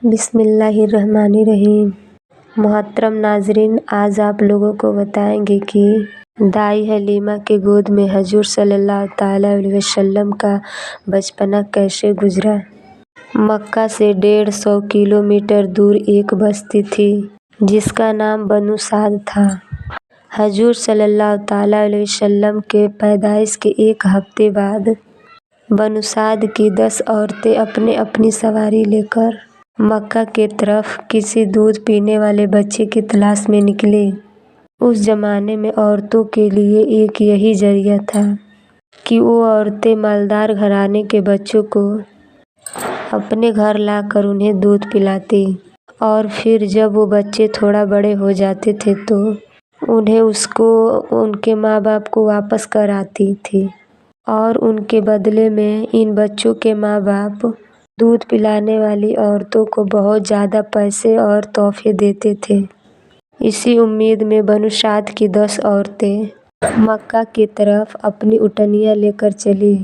بسم اللہ الرحمن الرحیم۔ محترم ناظرین، آج آپ لوگوں کو بتائیں گے کہ دائی حلیمہ کے گود میں حضور صلی اللہ تعالیٰ علیہ وسلم کا بچپنا کیسے گزرا۔ مکہ سے 150 کلومیٹر دور ایک بستی تھی جس کا نام بنو سعد تھا۔ حضور صلی اللہ تعالیٰ علیہ وسلم کے پیدائش کے ایک ہفتے بعد بنو سعد کی 10 عورتیں اپنی سواری لے کر مکہ کی طرف کسی دودھ پینے والے بچے کی تلاش میں نکلے۔ اس زمانے میں عورتوں کے لیے ایک یہی ذریعہ تھا کہ وہ عورتیں مالدار گھرانے کے بچوں کو اپنے گھر لا کر انہیں دودھ پلاتی اور پھر جب وہ بچے تھوڑا بڑے ہو جاتے تھے تو انہیں ان کے ماں باپ کو واپس کر آتی تھی اور ان کے بدلے میں ان بچوں کے ماں باپ دودھ پلانے والی عورتوں کو بہت زیادہ پیسے اور تحفے دیتے تھے۔ اسی امید میں بنو سعد کی 10 عورتیں مکہ کی طرف اپنی اٹھنیاں لے کر چلیں۔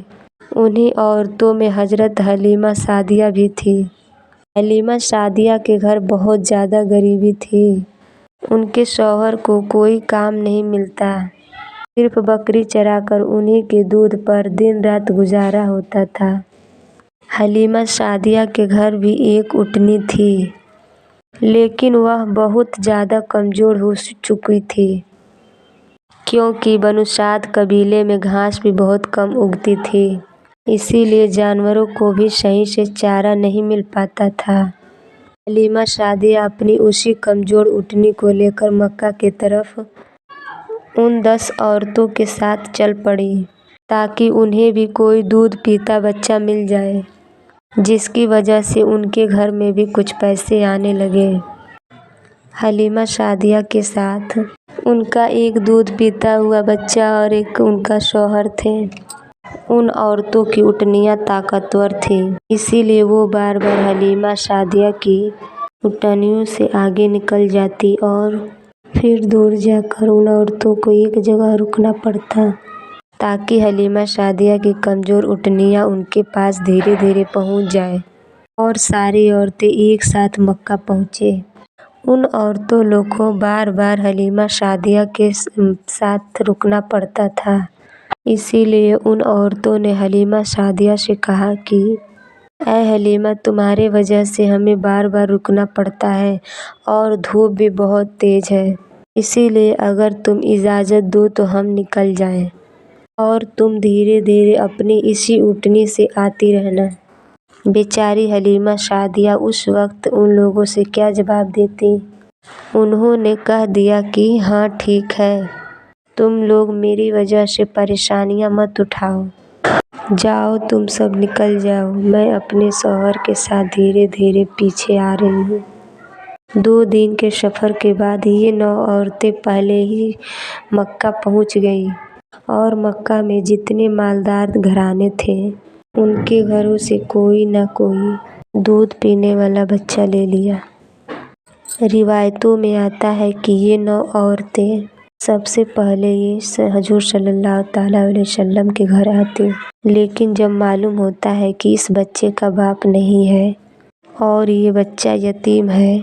انہی عورتوں میں حضرت حلیمہ سعدیہ بھی تھی۔ حلیمہ سعدیہ کے گھر بہت زیادہ غریبی تھی۔ ان کے شوہر کو کوئی کام نہیں ملتا، صرف بکری چرا کر انہی کے دودھ پر دن رات گزارا ہوتا تھا۔ حلیمہ سعدیہ کے گھر بھی ایک اٹھنی تھی لیکن وہ بہت زیادہ کمزور ہو چکی تھی کیونکہ بنو سعد قبیلے میں گھاس بھی بہت کم اگتی تھی، اسی لیے جانوروں کو بھی صحیح سے چارہ نہیں مل پاتا تھا۔ حلیمہ سعدیہ اپنی اسی کمزور اٹھنی کو لے کر مکہ کی طرف ان 10 عورتوں کے ساتھ چل پڑی تاکہ انہیں بھی کوئی دودھ پیتا بچہ مل جائے جس کی وجہ سے ان کے گھر میں بھی کچھ پیسے آنے لگے۔ حلیمہ سعدیہ کے ساتھ ان کا ایک دودھ پیتا ہوا بچہ اور ایک ان کا شوہر تھے۔ ان عورتوں کی اٹھنیاں طاقتور تھیں، اسی لیے وہ بار بار حلیمہ سعدیہ کی اٹھنیوں سے آگے نکل جاتی اور پھر دور جا کر ان عورتوں کو ایک جگہ رکنا پڑتا تاکہ حلیمہ سعدیہ کی کمزور اٹھنیاں ان کے پاس دھیرے دھیرے پہنچ جائیں اور ساری عورتیں ایک ساتھ مکہ پہنچیں۔ ان عورتوں لوگ کو بار بار حلیمہ سعدیہ کے ساتھ رکنا پڑتا تھا، اسی لیے ان عورتوں نے حلیمہ سعدیہ سے کہا کہ اے حلیمہ، تمہاری وجہ سے ہمیں بار بار رکنا پڑتا ہے اور دھوپ بھی بہت تیز ہے، اسی لیے اگر تم اجازت دو تو ہم نکل جائیں اور تم دھیرے دھیرے اپنی اسی اٹھنی سے آتی رہنا۔ بیچاری حلیمہ سعدیہ اس وقت ان لوگوں سے کیا جواب دیتی؟ انہوں نے کہہ دیا کہ ہاں ٹھیک ہے، تم لوگ میری وجہ سے پریشانیاں مت اٹھاؤ، جاؤ تم سب نکل جاؤ، میں اپنے شوہر کے ساتھ دھیرے دھیرے پیچھے آ رہی ہوں۔ 2 دن کے سفر کے بعد یہ 9 عورتیں پہلے ہی مکہ پہنچ گئیں اور مکہ میں جتنے مالدار گھرانے تھے ان کے گھروں سے کوئی نہ کوئی دودھ پینے والا بچہ لے لیا۔ روایتوں میں آتا ہے کہ یہ 9 عورتیں سب سے پہلے حضور صلی اللہ تعالیٰ علیہ وسلم کے گھر آتی، لیکن جب معلوم ہوتا ہے کہ اس بچے کا باپ نہیں ہے اور یہ بچہ یتیم ہے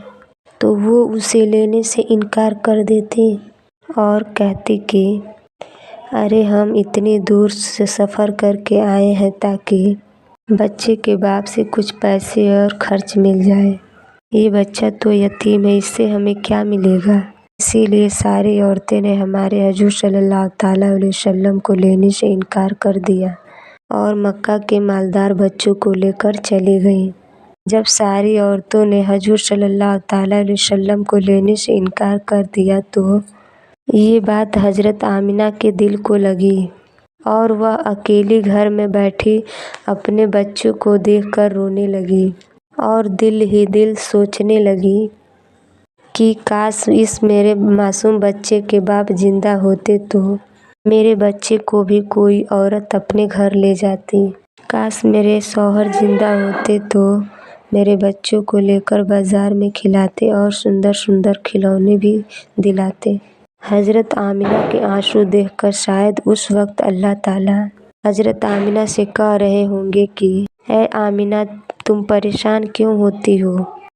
تو وہ اسے لینے سے انکار کر دیتی اور کہتی کہ ارے ہم اتنی دور سے سفر کر کے آئے ہیں تاکہ بچے کے باپ سے کچھ پیسے اور خرچ مل جائے، یہ بچہ تو یتیم ہے، اس سے ہمیں کیا ملے گا؟ اسی لیے ساری عورتیں نے ہمارے حضور صلی اللہ تعالیٰ علیہ وسلم کو لینے سے انکار کر دیا اور مکہ کے مالدار بچوں کو لے کر چلی گئیں۔ جب ساری عورتوں نے حضور صلی اللہ تعالیٰ علیہ وسلم کو لینے سے انکار کر دیا تو یہ بات حضرت آمنہ کے دل کو لگی اور وہ اکیلی گھر میں بیٹھی اپنے بچوں کو دیکھ کر رونے لگی اور دل ہی دل سوچنے لگی کہ کاش اس میرے معصوم بچے کے باپ زندہ ہوتے تو میرے بچے کو بھی کوئی عورت اپنے گھر لے جاتی، کاش میرے شوہر زندہ ہوتے تو میرے بچوں کو لے کر بازار میں کھلاتے اور سندر سندر کھلونے بھی دلاتے۔ حضرت آمنہ کے آنسو دیکھ کر شاید اس وقت اللہ تعالیٰ حضرت آمنہ سے کہہ رہے ہوں گے کہ اے آمنہ، تم پریشان کیوں ہوتی ہو؟